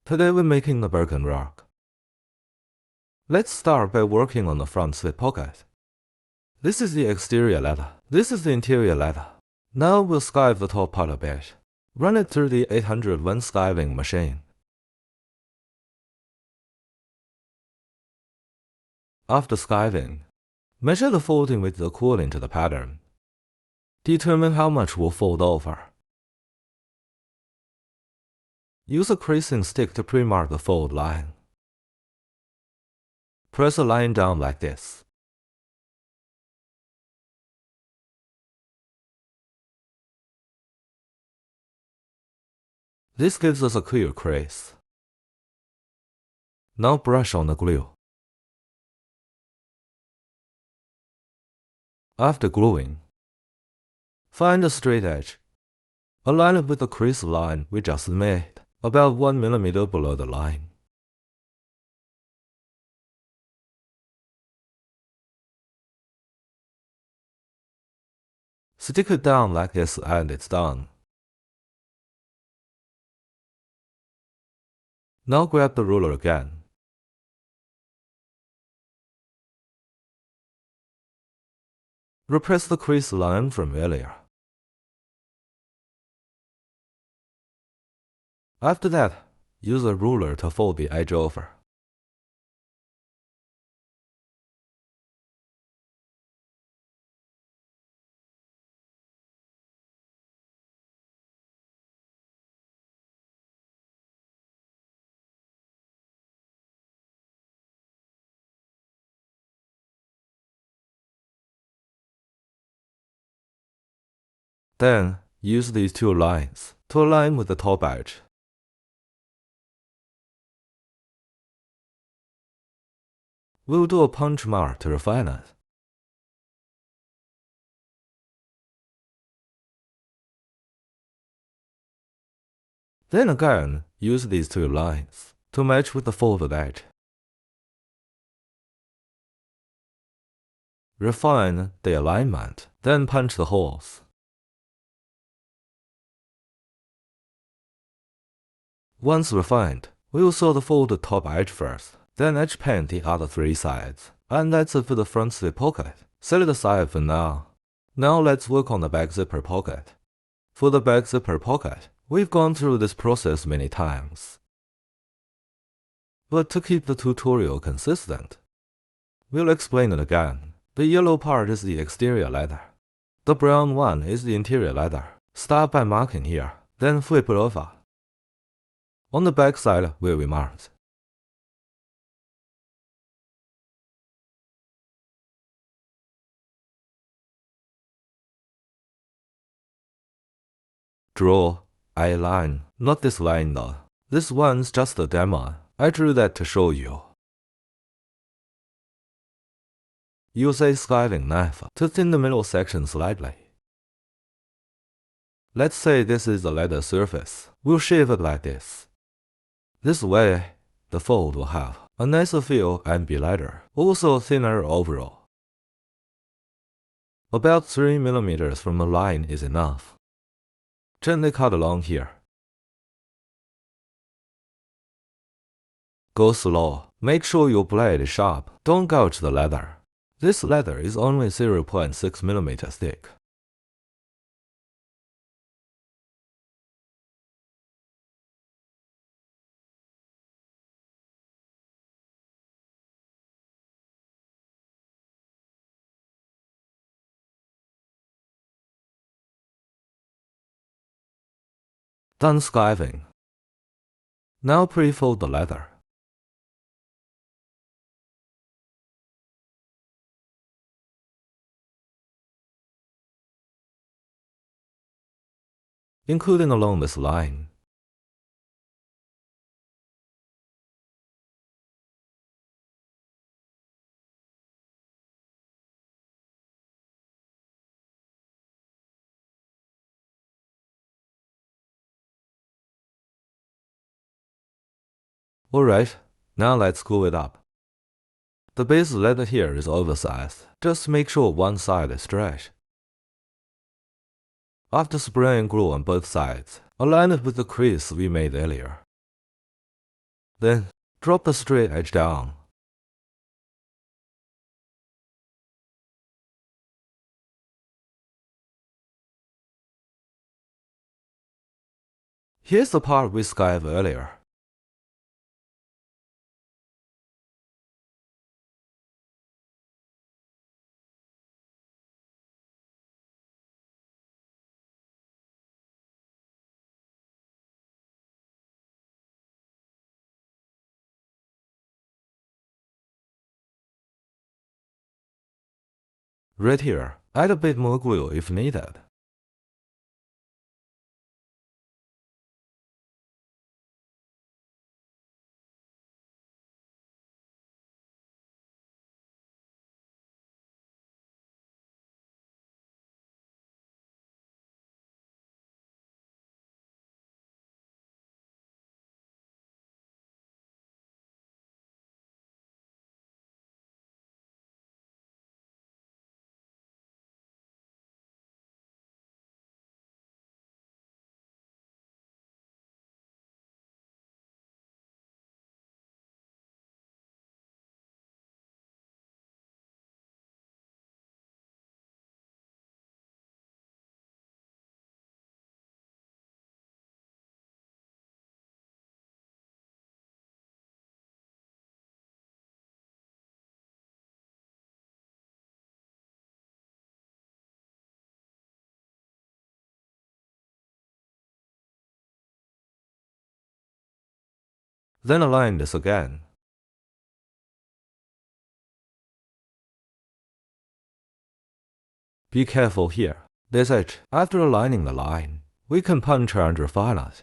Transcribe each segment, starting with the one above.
Today we're making the Birkin rug. Let's start by working on the front slip pocket. This is the exterior leather. This is the interior leather. Now we'll skive the top part a bit. Run it through the 800-watt skiving machine. After skiving, measure the folding width according to the pattern. Determine how much will fold over. Use a creasing stick to pre-mark the fold line. Press a line down like this. This gives us a clear crease. Now brush on the glue. After gluing, find a straight edge. Align it with the crease line we just made, about 1 mm below the line. Stick it down like this and it's done. Now grab the ruler again. Repress the crease line from earlier. After that, use a ruler to fold the edge over. Then, use these two lines to align with the top edge. We'll do a punch mark to refine it. Then again, use these two lines to match with the folded edge. Refine the alignment, then punch the holes. Once refined, we will sew the folded top edge first, then edge paint the other 3 sides. And that's it for the front slip pocket. Set it aside for now. Now let's work on the back zipper pocket. For the back zipper pocket, we've gone through this process many times. But to keep the tutorial consistent, we'll explain it again. The yellow part is the exterior leather. The brown one is the interior leather. Start by marking here, then flip it over. On the back side where we marked. Draw a line, not this line though. This one's just a demo. I drew that to show you. Use a skiving knife to thin the middle section slightly. Let's say this is the leather surface. We'll shave it like this. This way, the fold will have a nicer feel and be lighter, also thinner overall. About 3 mm from the line is enough. Gently cut along here. Go slow. Make sure your blade is sharp. Don't gouge the leather. This leather is only 0.6 mm thick. Done skiving. Now pre-fold the leather. Including along this line. Alright, now let's glue it up. The base leather here is oversized. Just make sure one side is straight. After spraying glue on both sides, align it with the crease we made earlier. Then, drop the straight edge down. Here's the part we skived earlier. Right here, add a bit more glue if needed. Then align this again. Be careful here. This edge, after aligning the line, we can punch and refine it.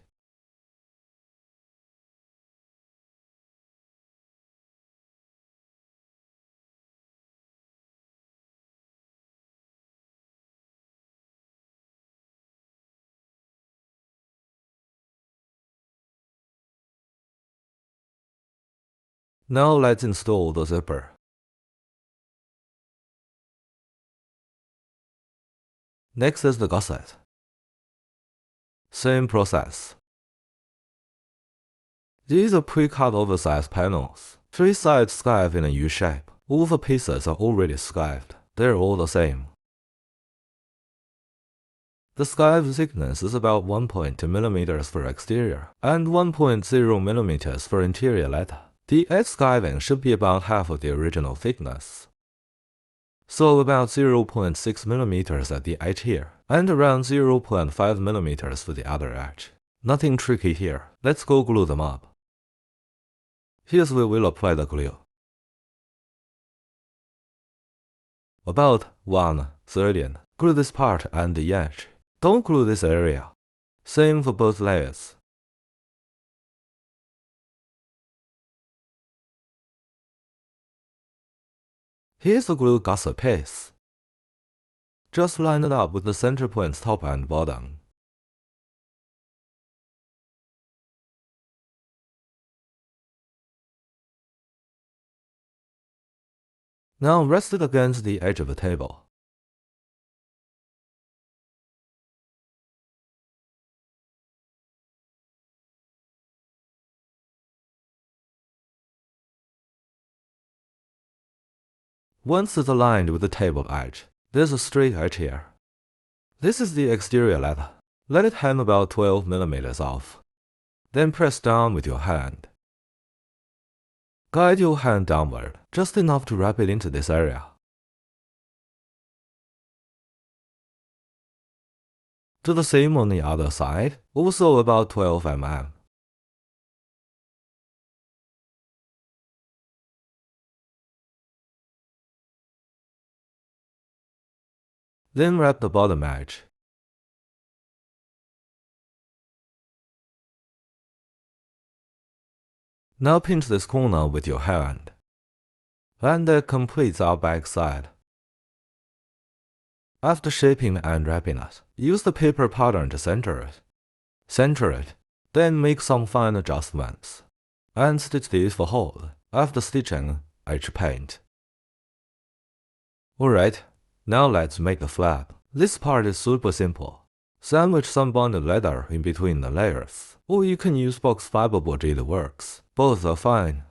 Now let's install the zipper. Next is the gusset. Same process. These are pre-cut oversized panels. 3 sides skived in a U shape. All the pieces are already skived. They're all the same. The skive thickness is about 1.2 mm for exterior and 1.0 mm for interior leather. The edge skiving should be about half of the original thickness. So about 0.6 mm at the edge here, and around 0.5 mm for the other edge. Nothing tricky here. Let's go glue them up. Here's where we'll apply the glue. About 1/3. Glue this part and the edge. Don't glue this area. Same for both layers. Here's the glue gusset piece. Just line it up with the center points top and bottom. Now rest it against the edge of the table. Once it's aligned with the table edge, there's a straight edge here. This is the exterior leather. Let it hang about 12 mm off. Then press down with your hand. Guide your hand downward, just enough to wrap it into this area. Do the same on the other side, also about 12 mm. Then wrap the bottom edge. Now pinch this corner with your hand. And that completes our back side. After shaping and wrapping it, use the paper pattern to center it. Center it, then make some fine adjustments. And stitch these for hold. After stitching, edge paint. Alright, now let's make the flap. This part is super simple. Sandwich some bonded leather in between the layers, or you can use box fiberboard, it works. Both are fine.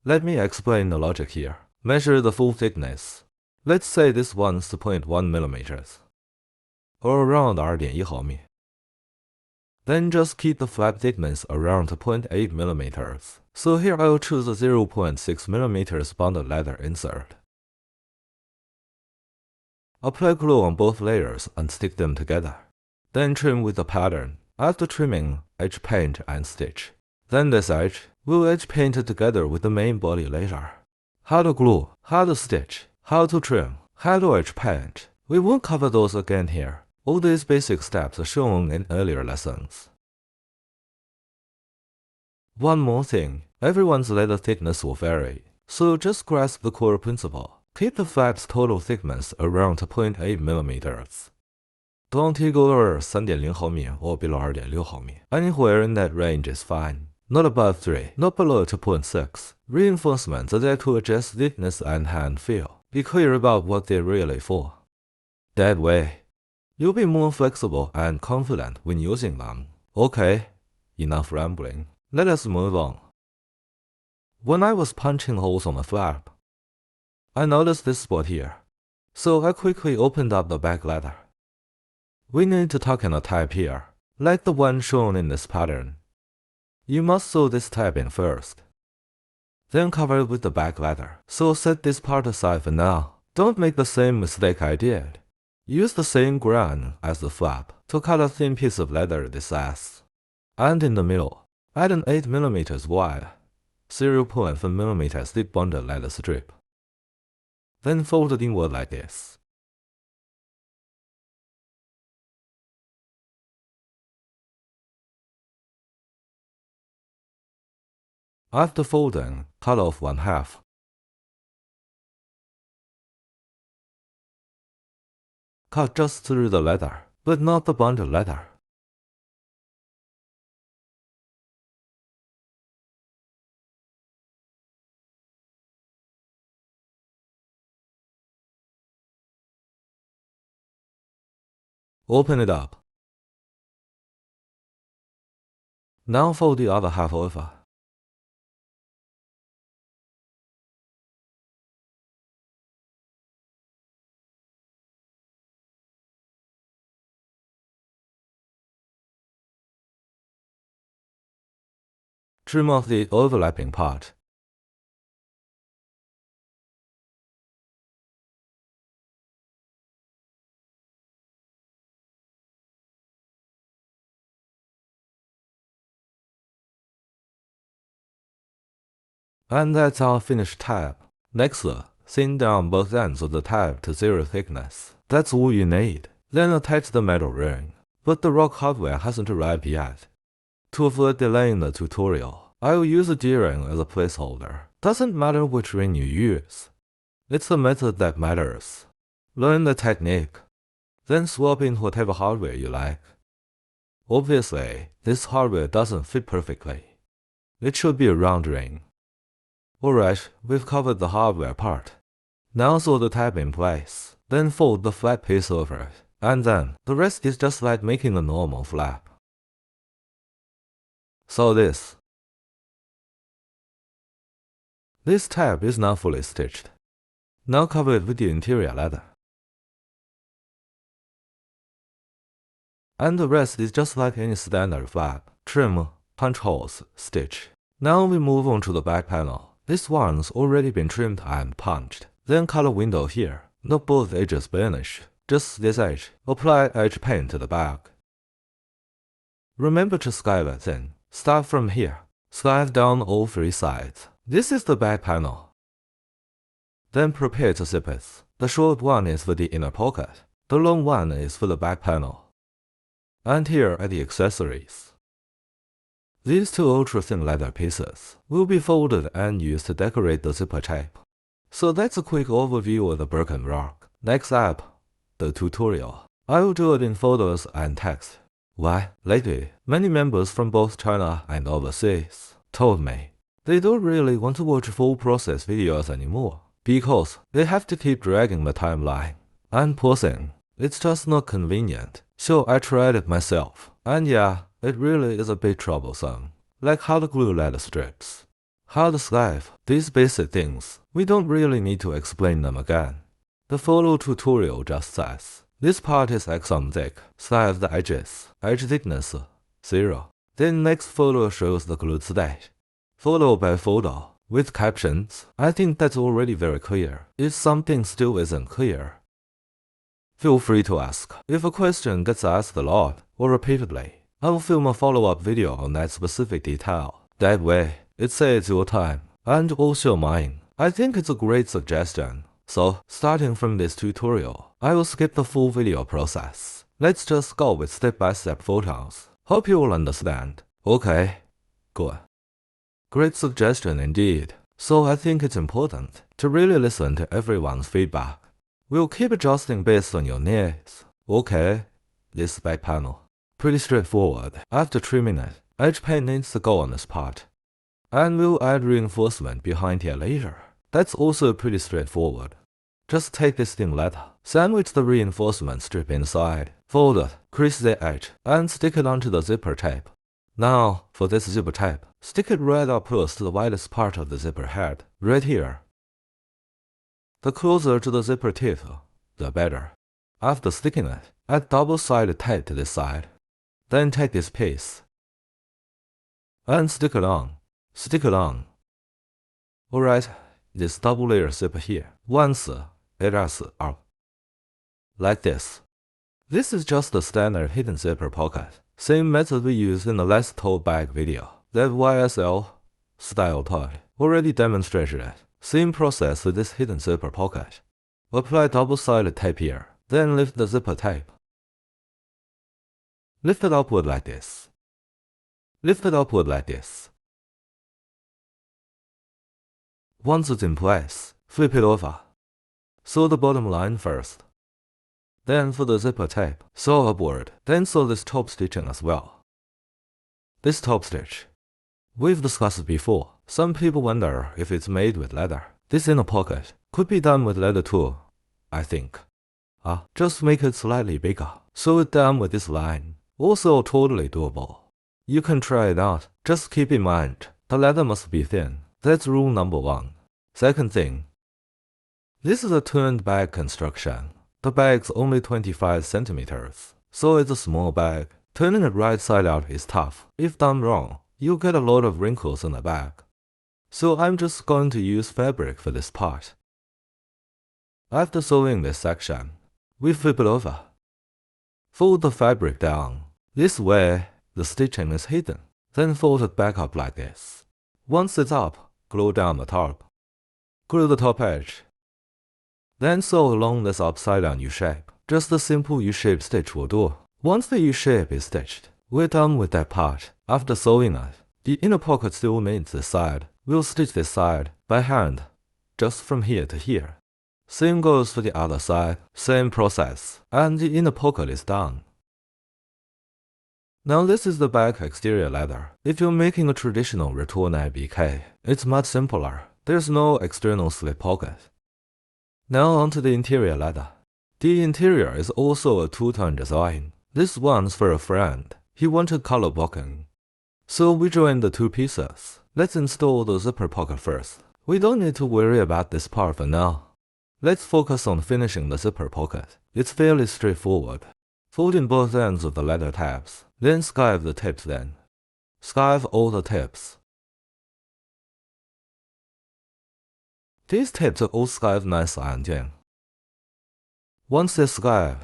Let me explain the logic here. Measure the full thickness. Let's say this one's 0.1 millimeters, or around 2.1 毫米. Then just keep the flap thickness around 0.8 millimeters. So here I'll choose a 0.6 millimeters bonded leather insert. Apply glue on both layers and stick them together. Then trim with the pattern. After trimming, edge paint and stitch. Then this edge will edge paint together with the main body later. How to glue, how to stitch, how to trim, how to edge paint. We won't cover those again here. All these basic steps are shown in earlier lessons. One more thing, everyone's leather thickness will vary, so just grasp the core principle. Keep the flap's total thickness around 0.8 millimeters. Don't go over 3.0 毫米 or below 2.6 毫米. Anywhere in that range is fine. Not above 3, not below 2.6. Reinforcements are there to adjust thickness and hand feel. Be clear about what they're really for. That way, you'll be more flexible and confident when using them. Okay, enough rambling. Let us move on. When I was punching holes on the flap, I noticed this spot here, so I quickly opened up the back leather. We need to tuck in a tab here, like the one shown in this pattern. You must sew this tab in first, then cover it with the back leather. So set this part aside for now. Don't make the same mistake I did. Use the same ground as the flap to cut a thin piece of leather this size. And in the middle, add an 8 mm wide, 0.5 mm thick bonded leather strip. Then fold it inward like this. After folding, cut off 1/2. Cut just through the leather, but not the bonded leather. Open it up. Now fold the other half over. Trim off the overlapping part. And that's our finished tab. Next, thin down both ends of the tab to 0 thickness. That's all you need. Then attach the metal ring. But the rock hardware hasn't arrived yet. To avoid delaying the tutorial, I will use a D-ring as a placeholder. Doesn't matter which ring you use. It's the method that matters. Learn the technique. Then swap in whatever hardware you like. Obviously, this hardware doesn't fit perfectly. It should be a round ring. Alright, we've covered the hardware part. Now sew the tab in place, then fold the flat piece over it, and then the rest is just like making a normal flap. So this tab is now fully stitched. Now cover it with the interior leather. And the rest is just like any standard flap. Trim, punch holes, stitch. Now we move on to the back panel. This one's already been trimmed and punched. Then cut a window here. Not both edges burnish, just this edge. Apply edge paint to the back. Remember to scale it in. Start from here. Slide down all 3 sides. This is the back panel. Then prepare to zip it. The short one is for the inner pocket. The long one is for the back panel. And here are the accessories. These 2 ultra-thin leather pieces will be folded and used to decorate the zipper shape. So that's a quick overview of the Birkin rock. Next up, the tutorial. I will do it in photos and text. Why, lately, many members from both China and overseas told me they don't really want to watch full process videos anymore because they have to keep dragging the timeline. And poor thing, it's just not convenient. So I tried it myself. And yeah, it really is a bit troublesome. Like how to glue leather strips. Hard sleeve, these basic things, we don't really need to explain them again. The follow tutorial just says, this part is axon thick, size the edges, edge thickness 0. Then next photo shows the glued state. Photo by photo, with captions. I think that's already very clear. If something still isn't clear, feel free to ask. If a question gets asked a lot or repeatedly, I'll film a follow-up video on that specific detail. That way, it saves your time and also mine. I think it's a great suggestion. So, starting from this tutorial, I will skip the full video process. Let's just go with step-by-step photos. Hope you will understand. Okay, good. Great suggestion indeed. So I think it's important to really listen to everyone's feedback. We'll keep adjusting based on your needs. Okay, this back panel. Pretty straightforward. After trimming it, edge paint needs to go on this part. And we'll add reinforcement behind here later. That's also pretty straightforward. Just take this thin leather, sandwich the reinforcement strip inside, fold it, crease the edge, and stick it onto the zipper tape. Now, for this zipper tape, stick it right up close to the widest part of the zipper head, right here. The closer to the zipper tip, the better. After sticking it, add double-sided tape to this side. Then take this piece and stick it on. Stick it on. Alright, this double layer zipper here, once it has up. Like this. This is just a standard hidden zipper pocket. Same method we used in the last tote bag video. That YSL style toy already demonstrated it. Same process with this hidden zipper pocket. Apply double-sided tape here, then lift the zipper tape. Lift it upward like this. Lift it upward like this. Once it's in place, flip it over. Sew the bottom line first. Then for the zipper tape, sew upward, then sew this top stitching as well. This top stitch, we've discussed it before. Some people wonder if it's made with leather. This inner pocket could be done with leather too, I think. Just make it slightly bigger. Sew it down with this line. Also totally doable. You can try it out. Just keep in mind, the leather must be thin. That's rule number 1. Second thing, this is a turned bag construction. The bag's only 25 centimeters, so it's a small bag. Turning it right side out is tough. If done wrong, you'll get a lot of wrinkles in the bag. So I'm just going to use fabric for this part. After sewing this section, we flip it over. Fold the fabric down. This way, the stitching is hidden. Then fold it back up like this. Once it's up, glue down the top. Glue the top edge. Then sew along this upside down U-shape. Just a simple U-shape stitch will do. Once the U-shape is stitched, we're done with that part. After sewing it, the inner pocket still needs this side. We'll stitch this side by hand, just from here to here. Same goes for the other side, same process, and the inner pocket is done. Now this is the back exterior leather. If you're making a traditional retourne BK, it's much simpler. There's no external slip pocket. Now onto the interior leather. The interior is also a two-tone design. This one's for a friend. He wanted color blocking. So we joined the two pieces. Let's install the zipper pocket first. We don't need to worry about this part for now. Let's focus on finishing the zipper pocket. It's fairly straightforward. Fold in both ends of the leather tabs. Then skive the tips then. Skive all the tips. These tips are all skive nice and once they're skived,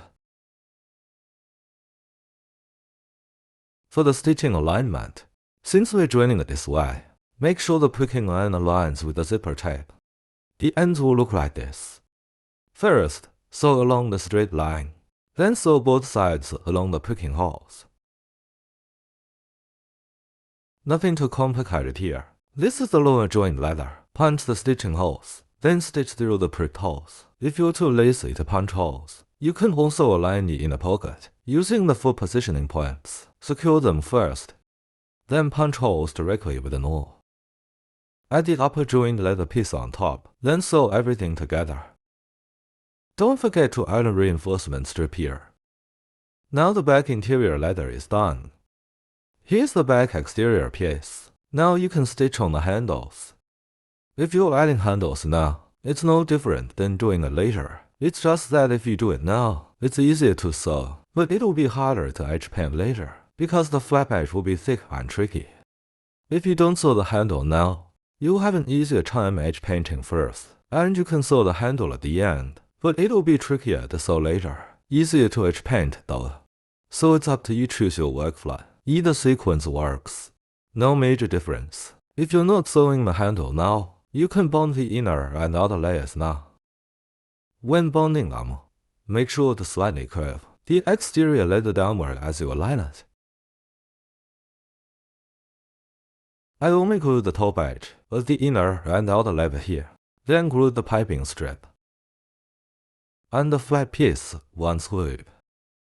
for the stitching alignment, since we're joining it this way, make sure the pricking line aligns with the zipper tape. The ends will look like this. First, sew along the straight line, then sew both sides along the pricking holes. Nothing too complicated here. This is the lower joint leather. Punch the stitching holes, then stitch through the pricked holes. If you're too lazy to punch holes, you can also align the inner pocket. Using the foot positioning points, secure them first, then punch holes directly with an awl. Add the upper joint leather piece on top, then sew everything together. Don't forget to add a reinforcement strip here. Now the back interior leather is done. Here's the back exterior piece. Now you can stitch on the handles. If you're adding handles now, it's no different than doing it later. It's just that if you do it now, it's easier to sew, but it'll be harder to edge paint later, because the flap edge will be thick and tricky. If you don't sew the handle now, you'll have an easier time edge painting first, and you can sew the handle at the end, but it'll be trickier to sew later, easier to edge paint though. So it's up to you choose your workflow. Either sequence works. No major difference. If you're not sewing the handle now, you can bond the inner and outer layers now. When bonding them, make sure to slightly curve the exterior layer downward as you align it. I only glue the top edge of the inner and outer layer here, then glue the piping strip and the flat piece once glued.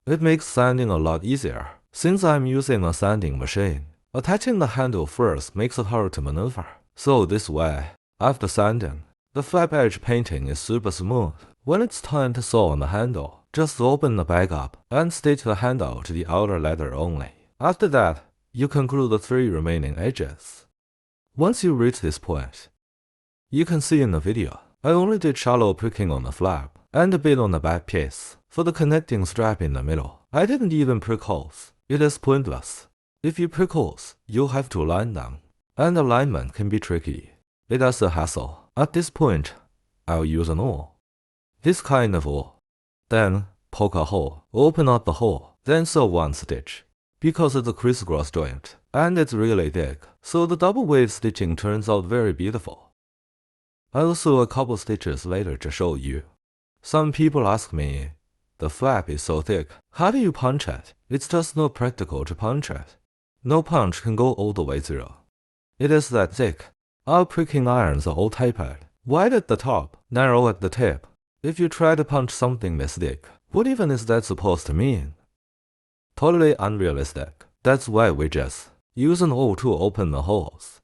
It makes sanding a lot easier, since I'm using a sanding machine. Attaching the handle first makes it hard to maneuver, so this way, after sanding, the flap edge painting is super smooth. When it's time to sew on the handle, just open the bag up and stitch the handle to the outer leather only. After that, you can glue the 3 remaining edges. Once you reach this point, you can see in the video, I only did shallow pricking on the flap and a bit on the back piece. For the connecting strap in the middle, I didn't even prick holes. It is pointless. If you prick holes, you'll have to align them, and alignment can be tricky. It is a hassle. At this point, I'll use an awl. This kind of awl. Then, poke a hole, open up the hole, then sew 1 stitch. Because it's a crisscross joint, and it's really thick, so the double wave stitching turns out very beautiful. I'll sew a couple stitches later to show you. Some people ask me, the flap is so thick, how do you punch it? It's just not practical to punch it. No punch can go all the way through. It is that thick. Our pricking irons are all tapered, wide at the top, narrow at the tip. If you try to punch something this thick, what even is that supposed to mean? Totally unrealistic. That's why we just use an awl to open the holes.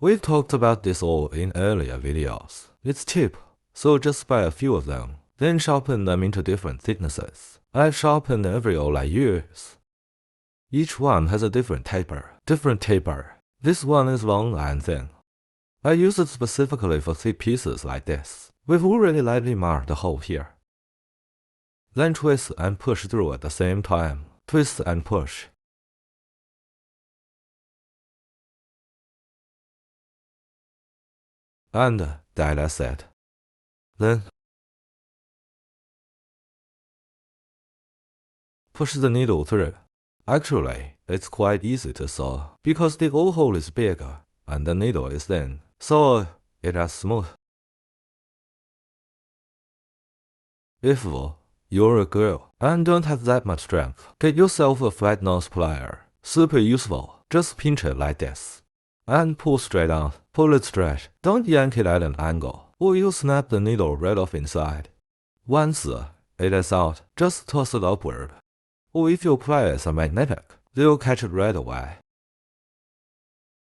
We've talked about this awl in earlier videos. It's cheap, so just buy a few of them, then sharpen them into different thicknesses. I've sharpened every awl I use. Each one has a different taper. This one is long and thin. I use it specifically for thick pieces like this. We've already lightly marked the hole here. Then twist and push through at the same time. Twist and push. And that's it. Then push the needle through. Actually, it's quite easy to sew, because the awl hole is bigger and the needle is thin, so it is smooth. If you're a girl and don't have that much strength, get yourself a flat nose plier. Super useful. Just pinch it like this and pull straight out. Pull it straight. Don't yank it at an angle, or you'll snap the needle right off inside. Once it is out, just toss it upward. Or if your pliers are magnetic, they'll catch it right away.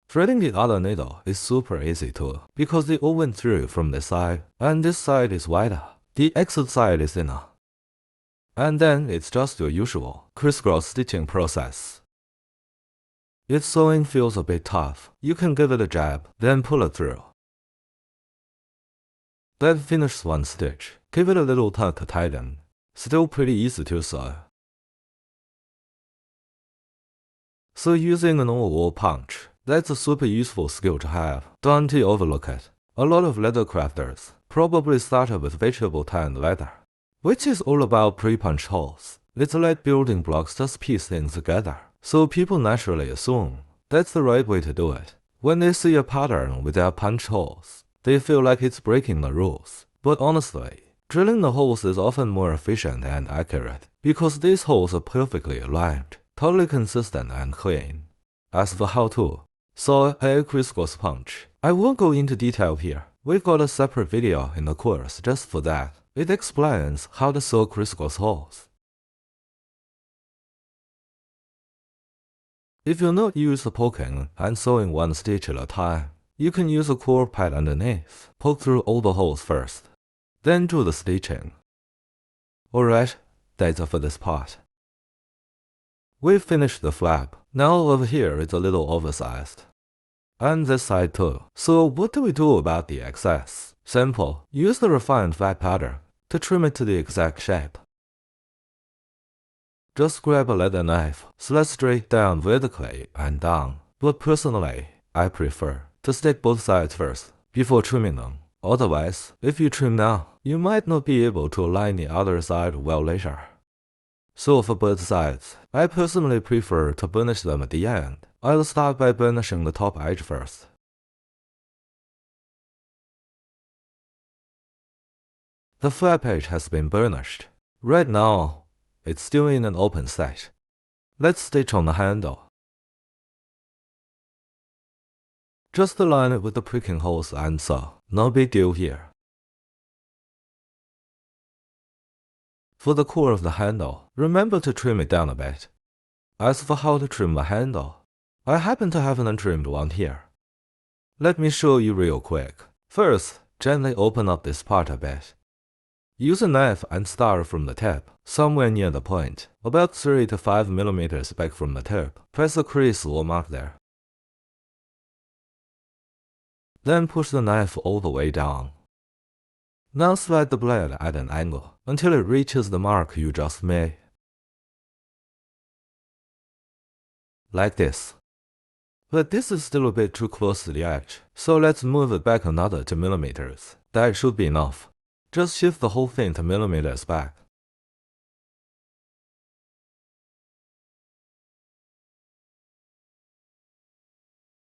Threading the other needle is super easy too, because they all went through from this side, and this side is wider. The exit side is thinner. And then it's just your usual crisscross stitching process. If sewing feels a bit tough, you can give it a jab, then pull it through. Then finish 1 stitch. Give it a little tug to tighten. Still pretty easy to sew. So using an awl punch, that's a super useful skill to have. Don't overlook it. A lot of leather crafters probably started with vegetable tanned leather, which is all about pre-punch holes. It's like building blocks just piece things together, so people naturally assume that's the right way to do it. When they see a pattern without punch holes, they feel like it's breaking the rules. But honestly, drilling the holes is often more efficient and accurate, because these holes are perfectly aligned, totally consistent and clean. As for how to sew a crisscross punch, I won't go into detail here. We've got a separate video in the course just for that. It explains how to sew crisscross holes. If you're not used to poking and sewing 1 stitch at a time, you can use a core pad underneath. Poke through all the holes first, then do the stitching. Alright, that's it for this part. We've finished the flap. Now over here it's a little oversized. And this side too. So what do we do about the excess? Simple. Use the refined flat pattern to trim it to the exact shape. Just grab a leather knife, slice straight down vertically and down. But personally, I prefer to stick both sides first before trimming them. Otherwise, if you trim now, you might not be able to align the other side well later. So for both sides, I personally prefer to burnish them at the end. I'll start by burnishing the top edge first. The flap edge has been burnished. Right now, it's still in an open state. Let's stitch on the handle. Just align it with the pricking holes and sew. No big deal here. For the core of the handle, remember to trim it down a bit. As for how to trim the handle, I happen to have an untrimmed one here. Let me show you real quick. First, gently open up this part a bit. Use a knife and start from the tip, somewhere near the point, about 3 to 5 mm back from the tip. Press a crease or mark there. Then push the knife all the way down. Now slide the blade at an angle until it reaches the mark you just made. Like this. But this is still a bit too close to the edge, so let's move it back another 2 mm. That should be enough. Just shift the whole thing 2 mm back.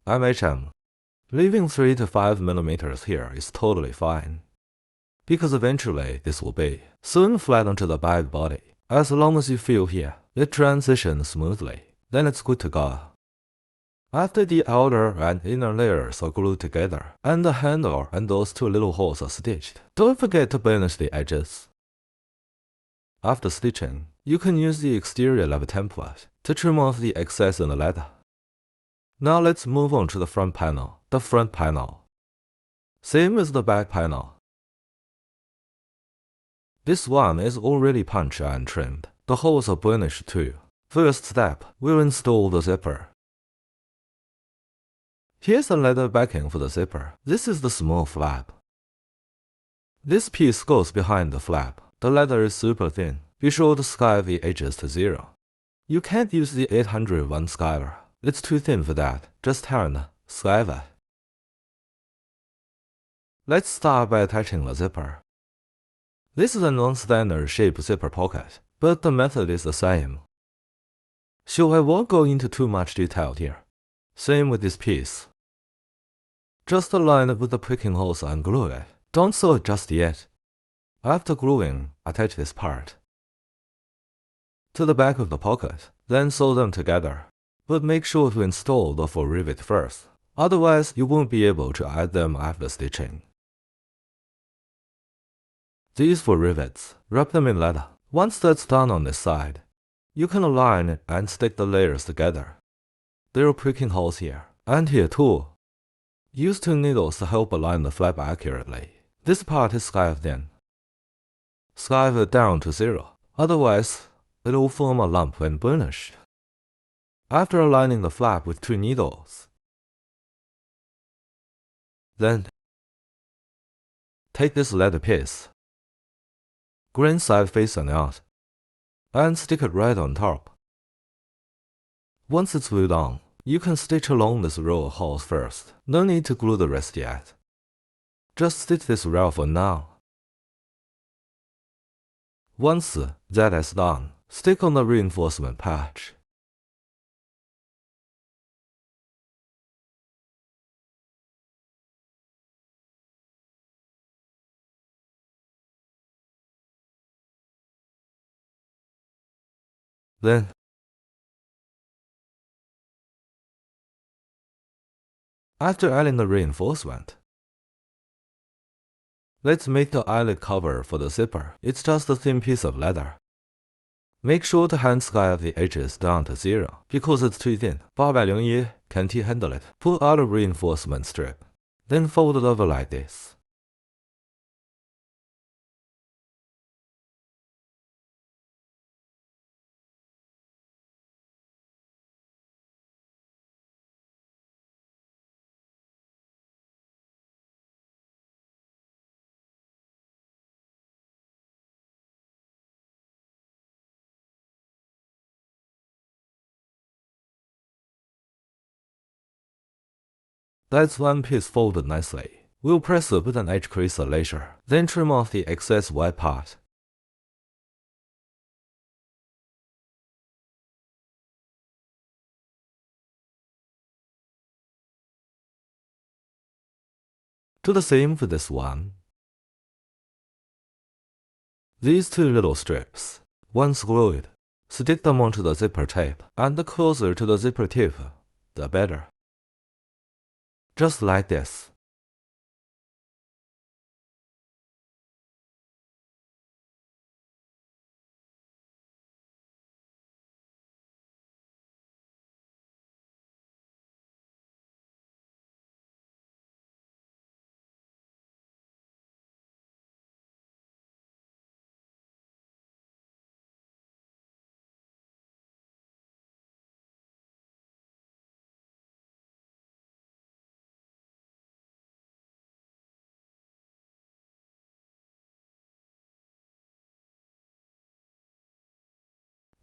I'm HM. Leaving 3 to 5 mm here is totally fine, because eventually this will be soon flat onto the back body. As long as you feel here it transitions smoothly, then it's good to go. After the outer and inner layers are glued together, and the handle and those 2 little holes are stitched, don't forget to burnish the edges. After stitching, you can use the exterior leather template to trim off the excess in the leather. Now let's move on to the front panel. The front panel. Same as the back panel. This one is already punched and trimmed. The holes are burnished too. First step, we'll install the zipper. Here's the leather backing for the zipper. This is the small flap. This piece goes behind the flap. The leather is super thin. Be sure to scale the edges to 0. You can't use the 801 scaler. It's too thin for that. Just hand scale it. Let's start by attaching the zipper. This is a non-standard shape zipper pocket, but the method is the same. So I won't go into too much detail here. Same with this piece. Just align it with the pricking holes and glue it. Don't sew it just yet. After gluing, attach this part to the back of the pocket, then sew them together. But make sure to install the 4 rivet first, otherwise you won't be able to add them after stitching. These 4 rivets, wrap them in leather. Once that's done on this side, you can align it and stick the layers together. There are pricking holes here, and here too. Use 2 needles to help align the flap accurately. This part is scaled in. Scale it down to 0, otherwise it will form a lump when burnished. After aligning the flap with 2 needles, then take this leather piece, grain side facing out, and stick it right on top. Once it's glued on, you can stitch along this row of holes first. No need to glue the rest yet. Just stitch this row for now. Once that is done, stick on the reinforcement patch. Then, after adding the reinforcement, let's make the eyelet cover for the zipper. It's just a thin piece of leather. Make sure to hand scale the edges down to 0, because it's too thin. 801 can't handle it. Put out a reinforcement strip, then fold it over like this. That's one piece folded nicely. We'll press the button edge creaser later, then trim off the excess white part. Do the same for this one. These two little strips, once glued, stick them onto the zipper tape, and the closer to the zipper tip, the better. Just like this.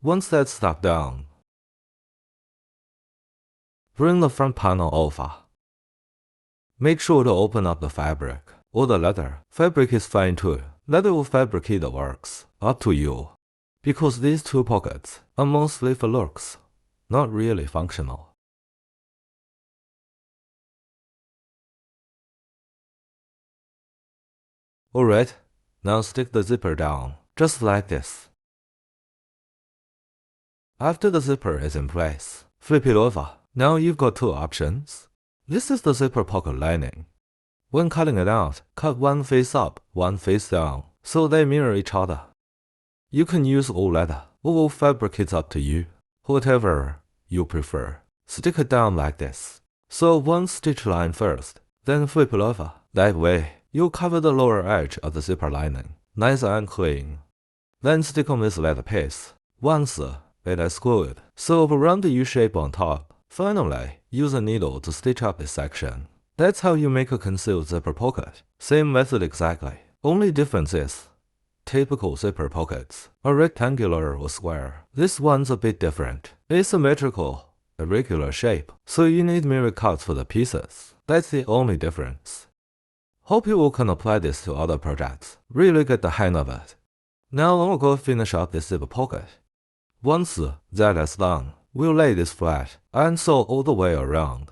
Once that's stuck down, bring the front panel over. Make sure to open up the fabric, or the leather. Fabric is fine too. Leather or fabric either works, up to you. Because these two pockets are mostly for looks, not really functional. Alright, now stick the zipper down, just like this. After the zipper is in place, flip it over. Now you've got two options. This is the zipper pocket lining. When cutting it out, cut one face up, one face down, so they mirror each other. You can use all leather, or all fabric, it's up to you. Whatever you prefer. Stick it down like this. So one stitch line first, then flip it over. That way, you'll cover the lower edge of the zipper lining, nice and clean. Then stick on this leather piece. Once it is glued, sew around the U shape on top. Finally, use a needle to stitch up this section. That's how you make a concealed zipper pocket. Same method exactly. Only difference is, typical zipper pockets are rectangular or square. This one's a bit different. Asymmetrical, irregular shape, so you need mirror cuts for the pieces. That's the only difference. Hope you all can apply this to other projects. Really get the hang of it. Now I'll go finish up this zipper pocket. Once that is done, we'll lay this flat and sew all the way around.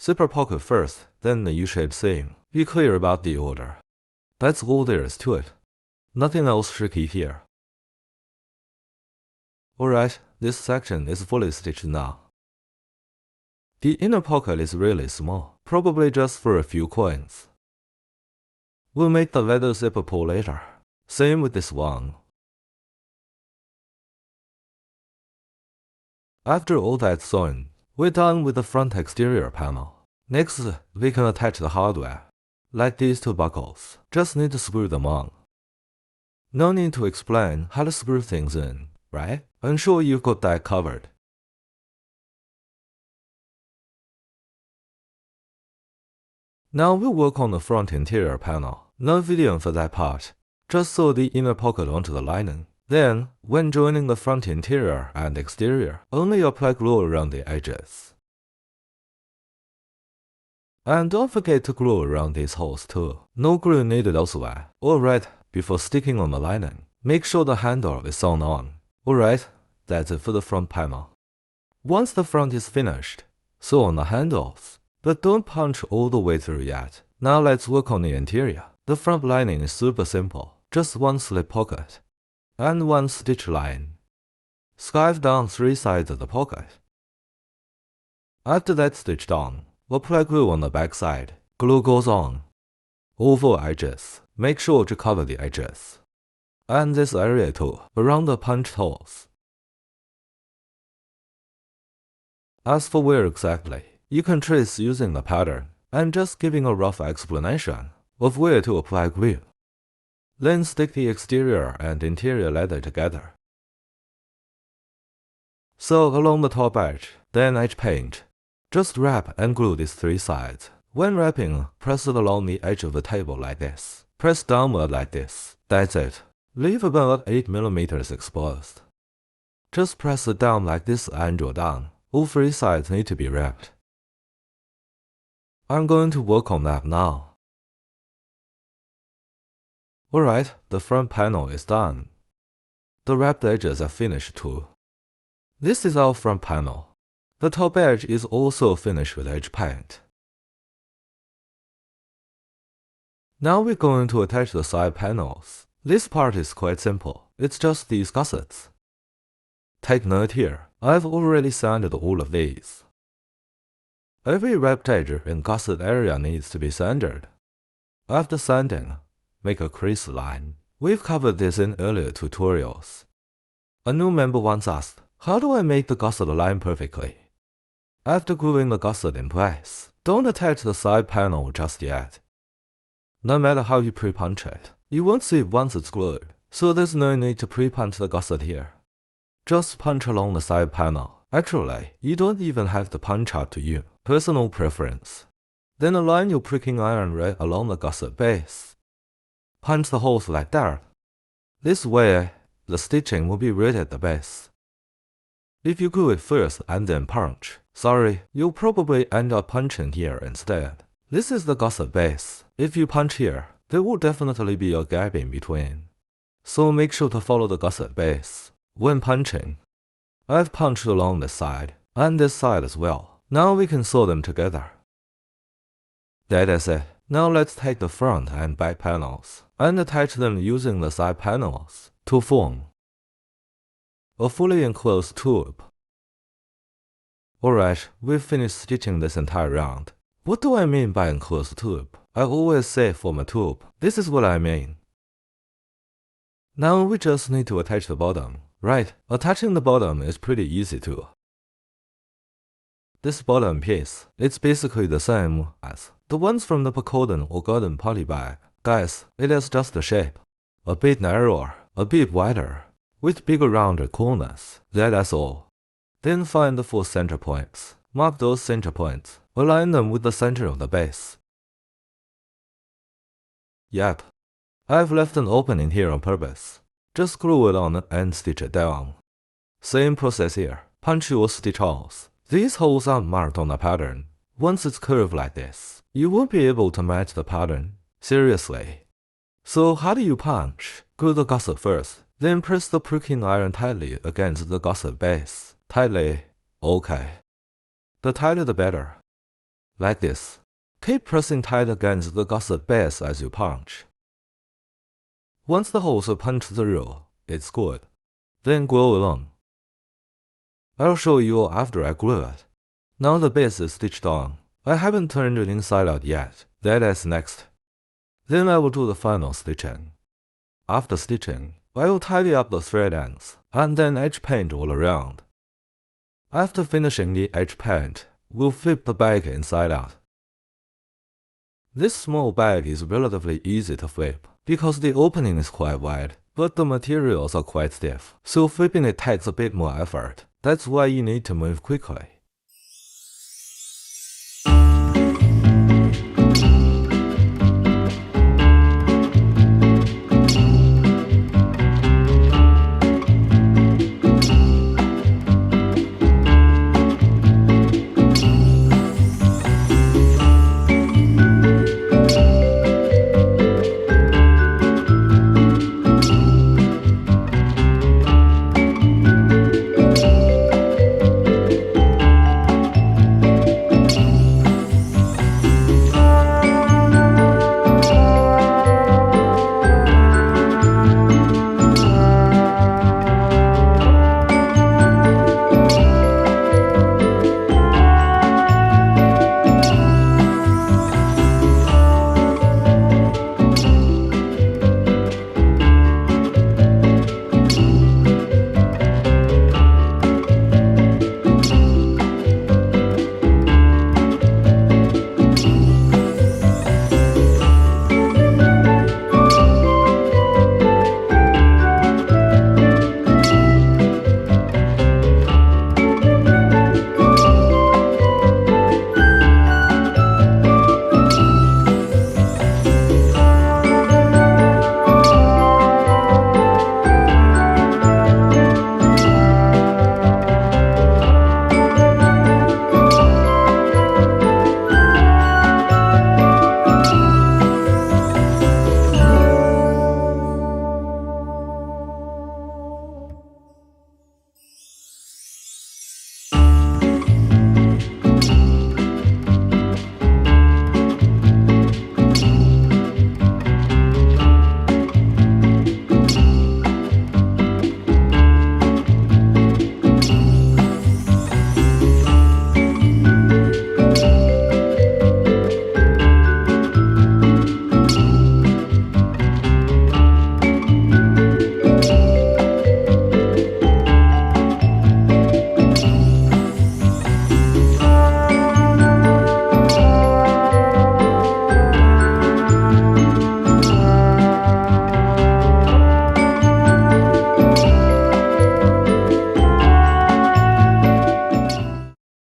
Zipper pocket first, then the U-shaped seam. Be clear about the order. That's all there is to it. Nothing else tricky here. Alright, this section is fully stitched now. The inner pocket is really small, probably just for a few coins. We'll make the leather zipper pull later. Same with this one. After all that's sewn, we're done with the front exterior panel. Next, we can attach the hardware. Like these two buckles, just need to screw them on. No need to explain how to screw things in, right? I'm sure you've got that covered. Now we'll work on the front interior panel. No video for that part. Just sew the inner pocket onto the lining. Then, when joining the front interior and exterior, only apply glue around the edges. And don't forget to glue around these holes too. No glue needed elsewhere. Alright, before sticking on the lining, make sure the handle is sewn on. Alright, that's it for the front panel. Once the front is finished, sew on the handles. But don't punch all the way through yet. Now let's work on the interior. The front lining is super simple. Just one slip pocket and one stitch line. Scarf down 3 sides of the pocket. After that's stitched on, apply glue on the back side. Glue goes on. All 4 edges. Make sure to cover the edges. And this area too, around the punched holes. As for where exactly, you can trace using the pattern. I'm just giving a rough explanation of where to apply glue. Then stick the exterior and interior leather together. Sew along the top edge, then edge paint. Just wrap and glue these 3 sides. When wrapping, press it along the edge of the table like this. Press downward like this. That's it. Leave about 8 mm exposed. Just press it down like this and you're done. All 3 sides need to be wrapped. I'm going to work on that now. Alright, the front panel is done. The wrapped edges are finished too. This is our front panel. The top edge is also finished with edge paint. Now we're going to attach the side panels. This part is quite simple. It's just these gussets. Take note here, I've already sanded all of these. Every wrapped edge and gusset area needs to be sanded. After sanding, make a crease line. We've covered this in earlier tutorials. A new member once asked, how do I make the gusset line perfectly? After gluing the gusset in place, don't attach the side panel just yet. No matter how you pre-punch it, you won't see it once it's glued, so there's no need to pre-punch the gusset here. Just punch along the side panel. Actually, you don't even have to punch out to you. Personal preference. Then align your pricking iron right along the gusset base. Punch the holes like that. This way, the stitching will be right at the base. If you glue it first and then punch, you'll probably end up punching here instead. This is the gusset base. If you punch here, there will definitely be a gap in between. So make sure to follow the gusset base. When punching, I've punched along this side, and this side as well. Now we can sew them together. That is it. Now let's take the front and back panels, and attach them using the side panels to form a fully enclosed tube. Alright, we've finished stitching this entire round. What do I mean by enclosed tube? I always say form a tube. This is what I mean. Now we just need to attach the bottom. Right, attaching the bottom is pretty easy too. This bottom piece, it's basically the same as the ones from the Pacodon or Golden Poly bag. Guys, it has just the shape. A bit narrower, a bit wider, with bigger rounded corners. That's all. Then find the 4 center points. Mark those center points. Align them with the center of the base. Yep. I've left an opening here on purpose. Just glue it on and stitch it down. Same process here. Punch your stitch holes. These holes aren't marked on the pattern. Once it's curved like this, you won't be able to match the pattern. Seriously. So how do you punch? Glue the gusset first, then press the pricking iron tightly against the gusset base. Tightly. Okay. The tighter the better. Like this. Keep pressing tight against the gusset base as you punch. Once the holes are punched through, it's good. Then glue it on. I'll show you after I glue it. Now the base is stitched on. I haven't turned it inside out yet. That is next. Then I will do the final stitching. After stitching, I will tidy up the thread ends, and then edge paint all around. After finishing the edge paint, we'll flip the bag inside out. This small bag is relatively easy to flip, because the opening is quite wide, but the materials are quite stiff, so flipping it takes a bit more effort. That's why you need to move quickly.